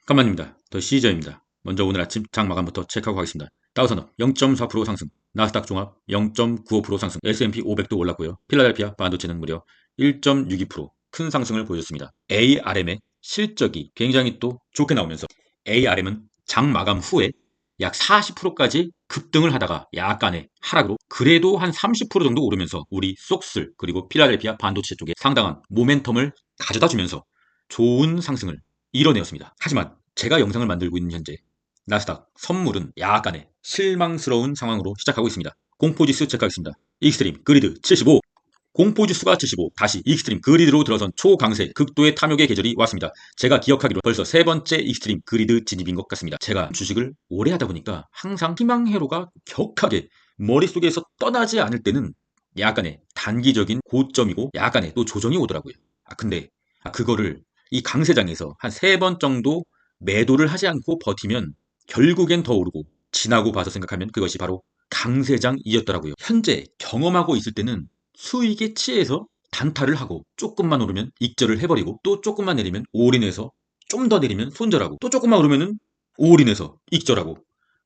간만입니다. 더 시저입니다. 먼저 오늘 아침 장 마감부터 체크하고 가겠습니다. 다우산업 0.4% 상승, 나스닥 종합 0.95% 상승, S&P 500도 올랐고요. 필라델피아 반도체는 무려 1.62%큰 상승을 보여줬습니다. ARM의 실적이 굉장히 또 좋게 나오면서 ARM은 장 마감 후에 약 40%까지 급등을 하다가 약간의 하락으로 그래도 한 30% 정도 오르면서 우리 쏙슬 그리고 필라델피아 반도체 쪽에 상당한 모멘텀을 가져다 주면서 좋은 상승을 이뤄내었습니다. 하지만 제가 영상을 만들고 있는 현재 나스닥 선물은 약간의 실망스러운 상황으로 시작하고 있습니다. 공포지수 체크하겠습니다. 익스트림 그리드 75, 공포지수가 75, 다시 익스트림 그리드로 들어선 초강세 극도의 탐욕의 계절이 왔습니다. 제가 기억하기로 벌써 세 번째 익스트림 그리드 진입인 것 같습니다. 제가 주식을 오래 하다 보니까 항상 희망회로가 격하게 머릿속에서 떠나지 않을 때는 약간의 단기적인 고점이고 약간의 또 조정이 오더라고요. 근데 그거를 이 강세장에서 한 세 번 정도 매도를 하지 않고 버티면 결국엔 더 오르고 지나고 봐서 생각하면 그것이 바로 강세장이었더라고요. 현재 경험하고 있을 때는 수익에 취해서 단타를 하고 조금만 오르면 익절을 해버리고 또 조금만 내리면 올인해서 좀 더 내리면 손절하고 또 조금만 오르면은 올인해서 익절하고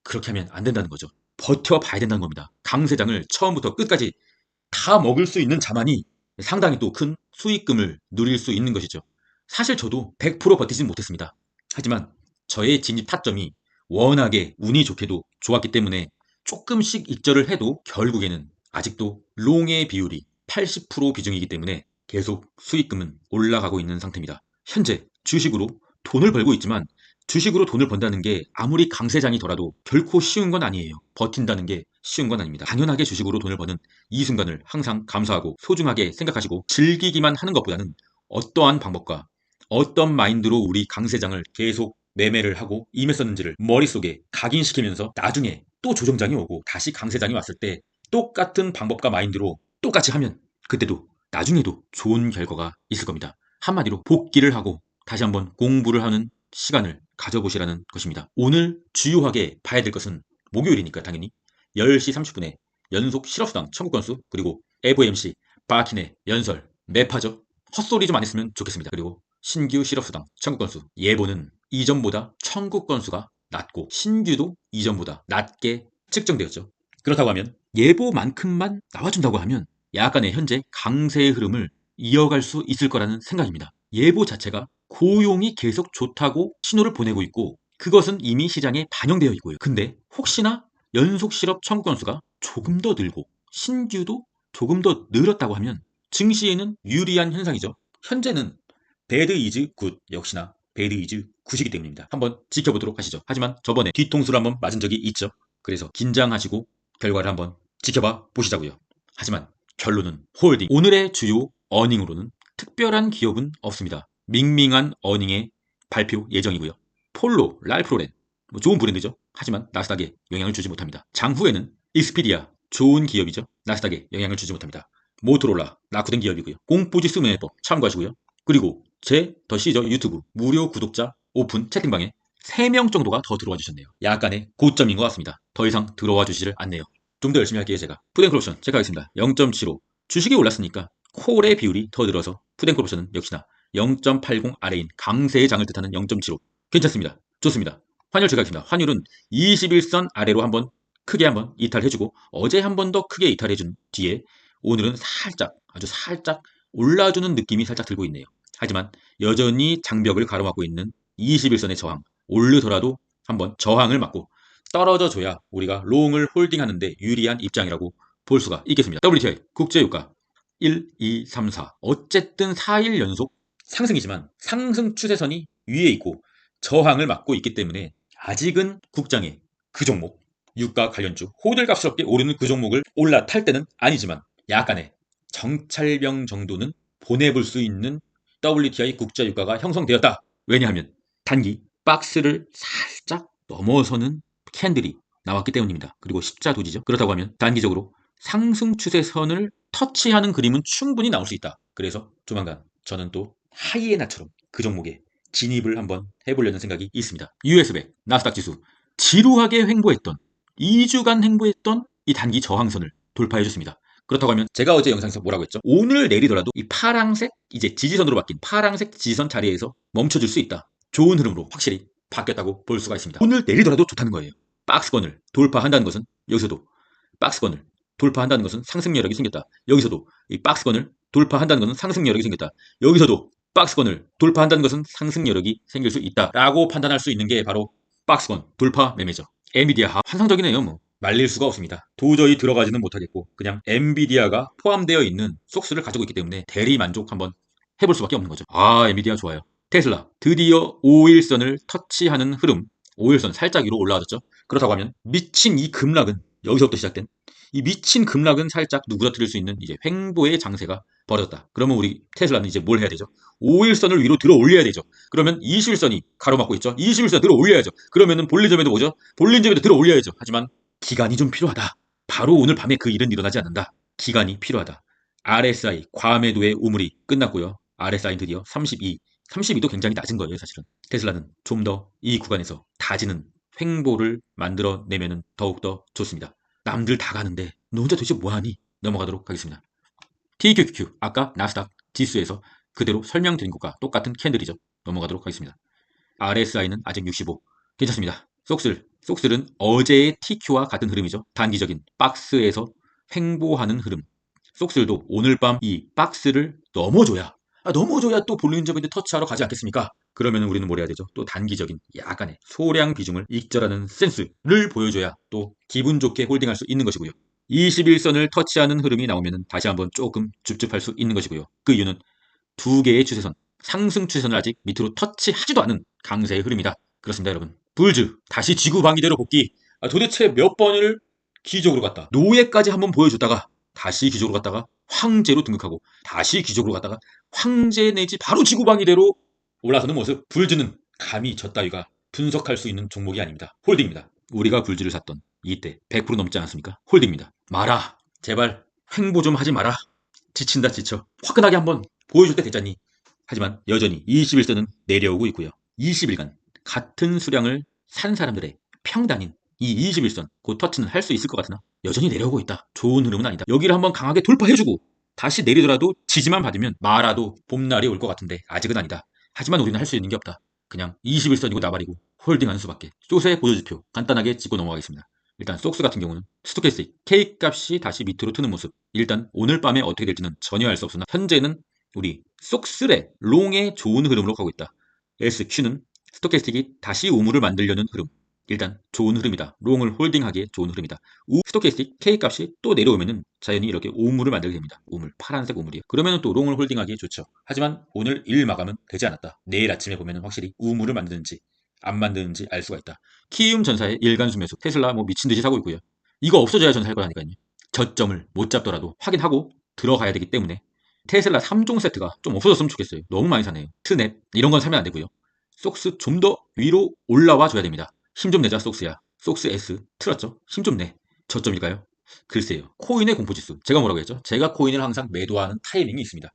그렇게 하면 안 된다는 거죠. 버텨봐야 된다는 겁니다. 강세장을 처음부터 끝까지 다 먹을 수 있는 자만이 상당히 또 큰 수익금을 누릴 수 있는 것이죠. 사실 저도 100% 버티진 못했습니다. 하지만 저의 진입 타점이 워낙에 운이 좋게도 좋았기 때문에 조금씩 익절을 해도 결국에는 아직도 롱의 비율이 80% 비중이기 때문에 계속 수익금은 올라가고 있는 상태입니다. 현재 주식으로 돈을 벌고 있지만 주식으로 돈을 번다는 게 아무리 강세장이더라도 결코 쉬운 건 아니에요. 버틴다는 게 쉬운 건 아닙니다. 당연하게 주식으로 돈을 버는 이 순간을 항상 감사하고 소중하게 생각하시고 즐기기만 하는 것보다는 어떠한 방법과 어떤 마인드로 우리 강세장을 계속 매매를 하고 임했었는지를 머릿속에 각인시키면서 나중에 또 조정장이 오고 다시 강세장이 왔을 때 똑같은 방법과 마인드로 똑같이 하면 그때도 나중에도 좋은 결과가 있을 겁니다. 한마디로 복기를 하고 다시 한번 공부를 하는 시간을 가져보시라는 것입니다. 오늘 주요하게 봐야 될 것은 목요일이니까 당연히 10시 30분에 연속 실업수당 청구 건수 그리고 FOMC 바킨의 연설 매파죠. 헛소리 좀 안 했으면 좋겠습니다. 그리고 신규 실업수당 청구 건수 예보는 이전보다 청구 건수가 낮고 신규도 이전보다 낮게 측정되었죠. 그렇다고 하면 예보만큼만 나와준다고 하면 약간의 현재 강세의 흐름을 이어갈 수 있을 거라는 생각입니다. 예보 자체가 고용이 계속 좋다고 신호를 보내고 있고 그것은 이미 시장에 반영되어 있고요. 근데 혹시나 연속 실업 청구 건수가 조금 더 늘고 신규도 조금 더 늘었다고 하면 증시에는 유리한 현상이죠. 현재는 배드 이즈 굿 역시나 배드 이즈 굿이기 때문입니다. 한번 지켜보도록 하시죠. 하지만 저번에 뒤통수를 한번 맞은 적이 있죠. 그래서 긴장하시고 결과를 한번 지켜봐 보시자고요. 하지만 결론은 홀딩. 오늘의 주요 어닝으로는 특별한 기업은 없습니다. 밍밍한 어닝의 발표 예정이고요. 폴로, 랄프로렌 좋은 브랜드죠. 하지만 나스닥에 영향을 주지 못합니다. 장후에는 익스피디아 좋은 기업이죠. 나스닥에 영향을 주지 못합니다. 모토로라 낙후된 기업이고요. 공포지수 매매법 참고하시고요. 그리고 제 더 시저 유튜브 무료 구독자 오픈 채팅방에 3명 정도가 더 들어와 주셨네요. 약간의 고점인 것 같습니다. 더 이상 들어와 주시질 않네요. 좀 더 열심히 할게요. 제가 푸드앤콜옵션 체크하겠습니다. 0.75 주식이 올랐으니까 콜의 비율이 더 늘어서 푸드앤콜옵션은 역시나 0.80 아래인 강세의 장을 뜻하는 0.75 괜찮습니다. 좋습니다. 환율 체크하겠습니다. 환율은 21선 아래로 한번 크게 한번 이탈해주고 어제 한 번 더 크게 이탈해준 뒤에 오늘은 살짝 아주 살짝 올라주는 느낌이 살짝 들고 있네요. 하지만 여전히 장벽을 가로막고 있는 21선의 저항 오르더라도 한번 저항을 막고 떨어져 줘야 우리가 롱을 홀딩하는데 유리한 입장이라고 볼 수가 있겠습니다. WTI 국제유가 1, 2, 3, 4 어쨌든 4일 연속 상승이지만 상승 추세선이 위에 있고 저항을 막고 있기 때문에 아직은 국장의 그 종목 유가 관련주 호들갑스럽게 오르는 그 종목을 올라탈 때는 아니지만 약간의 정찰병 정도는 보내볼 수 있는 WTI 국제유가가 형성되었다. 왜냐하면 단기 박스를 살짝 넘어서는 캔들이 나왔기 때문입니다. 그리고 십자 도지죠. 그렇다고 하면 단기적으로 상승 추세선을 터치하는 그림은 충분히 나올 수 있다. 그래서 조만간 저는 또 하이에나처럼 그 종목에 진입을 한번 해보려는 생각이 있습니다. US100 나스닥 지수 지루하게 횡보했던 2주간 횡보했던 이 단기 저항선을 돌파해 줬습니다. 그렇다고 하면 제가 어제 영상에서 뭐라고 했죠? 오늘 내리더라도 이 파랑색 이제 지지선으로 바뀐 파랑색 지지선 자리에서 멈춰줄 수 있다. 좋은 흐름으로 확실히 바뀌었다고 볼 수가 있습니다. 오늘 내리더라도 좋다는 거예요. 박스권을 돌파한다는 것은 여기서도 박스권을 돌파한다는 것은 상승 여력이 생겼다. 여기서도 이 박스권을 돌파한다는 것은 상승 여력이 생겼다. 여기서도 박스권을 돌파한다는 것은 상승 여력이 생길 수 있다라고 판단할 수 있는 게 바로 박스권 돌파 매매죠. 엔비디아 환상적이네요. 뭐 말릴 수가 없습니다. 도저히 들어가지는 못하겠고 그냥 엔비디아가 포함되어 있는 속수를 가지고 있기 때문에 대리 만족 한번 해볼 수밖에 없는 거죠. 엔비디아 좋아요. 테슬라 드디어 5일선을 터치하는 흐름. 5일선 살짝 위로 올라와졌죠. 그렇다고 하면 미친 이 급락은 여기서부터 시작된 이 미친 급락은 살짝 누그러뜨릴 수 있는 이제 횡보의 장세가 벌어졌다. 그러면 우리 테슬라는 이제 뭘 해야 되죠? 5일선을 위로 들어 올려야 되죠. 그러면 21선이 가로막고 있죠. 21선 들어 올려야죠. 그러면은 볼린저밴드 뭐죠? 볼린저밴드 들어 올려야죠. 하지만 기간이 좀 필요하다. 바로 오늘 밤에 그 일은 일어나지 않는다. 기간이 필요하다. RSI 과매도의 우물이 끝났고요. RSI 드디어 32. 32도 굉장히 낮은 거예요, 사실은. 테슬라는 좀 더 이 구간에서 다지는 횡보를 만들어내면 더욱더 좋습니다. 남들 다 가는데 너 혼자 도대체 뭐하니? 넘어가도록 하겠습니다. TQQQ 아까 나스닥 지수에서 그대로 설명드린 것과 똑같은 캔들이죠. 넘어가도록 하겠습니다. RSI는 아직 65. 괜찮습니다. 속슬은 어제의 TQ와 같은 흐름이죠. 단기적인 박스에서 횡보하는 흐름. 속슬도 오늘 밤 이 박스를 넘어줘야 또 볼린저 밴드 터치하러 가지 않겠습니까? 그러면 우리는 뭘 해야 되죠? 또 단기적인 약간의 소량 비중을 익절하는 센스를 보여줘야 또 기분 좋게 홀딩할 수 있는 것이고요. 21선을 터치하는 흐름이 나오면 다시 한번 조금 줍줍할 수 있는 것이고요. 그 이유는 두 개의 추세선, 상승 추세선을 아직 밑으로 터치하지도 않은 강세의 흐름이다. 그렇습니다, 여러분. 불즈 다시 지구방위대로 복귀. 도대체 몇 번을 기적으로 갔다. 노예까지 한번 보여줬다가 다시 기적으로 갔다가 황제로 등극하고 다시 기적으로 갔다가 황제 내지 바로 지구방위대로 올라서는 모습. 불즈는 감히 저 따위가 분석할 수 있는 종목이 아닙니다. 홀딩입니다. 우리가 불즈를 샀던 이때 100% 넘지 않았습니까? 홀딩입니다. 마라. 제발 횡보 좀 하지 마라. 지친다 지쳐. 화끈하게 한번 보여줄 때 됐잖니. 하지만 여전히 21선은 내려오고 있고요. 20일간 같은 수량을 산 사람들의 평단인 이 21선 곧 터치는 할 수 있을 것 같으나 여전히 내려오고 있다. 좋은 흐름은 아니다. 여기를 한번 강하게 돌파해주고 다시 내리더라도 지지만 받으면 마라도 봄날이 올 것 같은데 아직은 아니다. 하지만 우리는 할 수 있는 게 없다. 그냥 21선이고 나발이고 홀딩하는 수밖에. 숏의 보조지표 간단하게 짚고 넘어가겠습니다. 일단 속스 같은 경우는 스토캐스틱 K 값이 다시 밑으로 트는 모습. 일단 오늘 밤에 어떻게 될지는 전혀 알 수 없으나 현재는 우리 속스의 롱의 좋은 흐름으로 가고 있다. SQ는 스토캐스틱이 다시 우물을 만들려는 흐름. 일단 좋은 흐름이다. 롱을 홀딩하기에 좋은 흐름이다. 스토캐스틱 K 값이 또 내려오면은 자연히 이렇게 우물을 만들게 됩니다. 우물, 파란색 우물이에요. 그러면은 또 롱을 홀딩하기에 좋죠. 하지만 오늘 일 마감은 되지 않았다. 내일 아침에 보면은 확실히 우물을 만드는지 안 만드는지 알 수가 있다. 키움 전사의 일간수 매수. 테슬라 뭐 미친 듯이 사고 있고요. 이거 없어져야 전 살 거라니까요. 저점을 못 잡더라도 확인하고 들어가야 되기 때문에 테슬라 3종 세트가 좀 없어졌으면 좋겠어요. 너무 많이 사네요. 트랩 이런 건 사면 안 되고요. 속스 좀 더 위로 올라와 줘야 됩니다. 힘 좀 내자 속스야. 속스 S 틀었죠? 힘 좀 내. 저점일까요? 글쎄요. 코인의 공포지수. 제가 뭐라고 했죠? 제가 코인을 항상 매도하는 타이밍이 있습니다.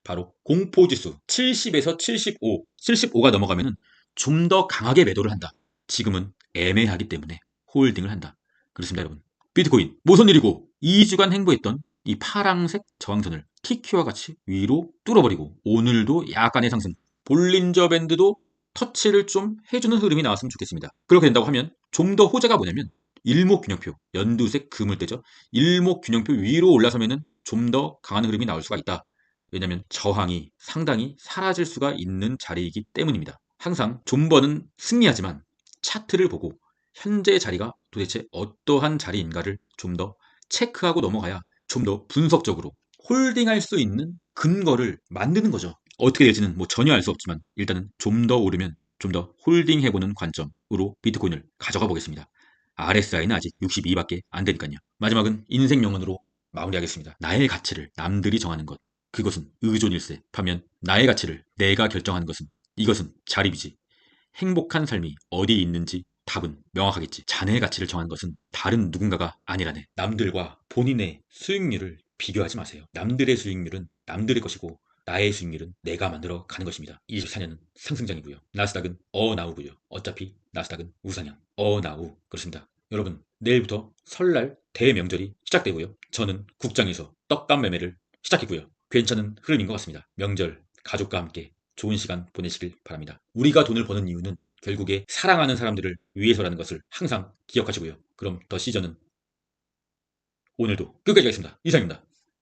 바로 공포지수 70에서 75, 75가 넘어가면 좀 더 강하게 매도를 한다. 지금은 애매하기 때문에 홀딩을 한다. 그렇습니다, 여러분. 비트코인 무슨 일이고 2주간 행보했던 이 파랑색 저항선을 TQ와 같이 위로 뚫어버리고 오늘도 약간의 상승. 볼린저 밴드도 터치를 좀 해주는 흐름이 나왔으면 좋겠습니다. 그렇게 된다고 하면 좀 더 호재가 뭐냐면 일목균형표, 연두색 그물대죠. 일목균형표 위로 올라서면은 좀 더 강한 흐름이 나올 수가 있다. 왜냐하면 저항이 상당히 사라질 수가 있는 자리이기 때문입니다. 항상 존버는 승리하지만 차트를 보고 현재 자리가 도대체 어떠한 자리인가를 좀 더 체크하고 넘어가야 좀 더 분석적으로 홀딩할 수 있는 근거를 만드는 거죠. 어떻게 될지는 뭐 전혀 알 수 없지만 일단은 좀 더 오르면 좀 더 홀딩해보는 관점으로 비트코인을 가져가 보겠습니다. RSI는 아직 62밖에 안 되니까요. 마지막은 인생 명언으로 마무리하겠습니다. 나의 가치를 남들이 정하는 것. 그것은 의존일세. 반면 나의 가치를 내가 결정하는 것은 이것은 자립이지. 행복한 삶이 어디 있는지 답은 명확하겠지. 자네의 가치를 정하는 것은 다른 누군가가 아니라네. 남들과 본인의 수익률을 비교하지 마세요. 남들의 수익률은 남들의 것이고 나의 수익률은 내가 만들어 가는 것입니다. 24년은 상승장이고요. 나스닥은 어나우고요. 어차피 나스닥은 우상향. 어나우. 그렇습니다. 여러분 내일부터 설날 대명절이 시작되고요. 저는 국장에서 떡값 매매를 시작했고요. 괜찮은 흐름인 것 같습니다. 명절 가족과 함께 좋은 시간 보내시길 바랍니다. 우리가 돈을 버는 이유는 결국에 사랑하는 사람들을 위해서라는 것을 항상 기억하시고요. 그럼 더 시즌은 오늘도 끝까지 가겠습니다. 이상입니다.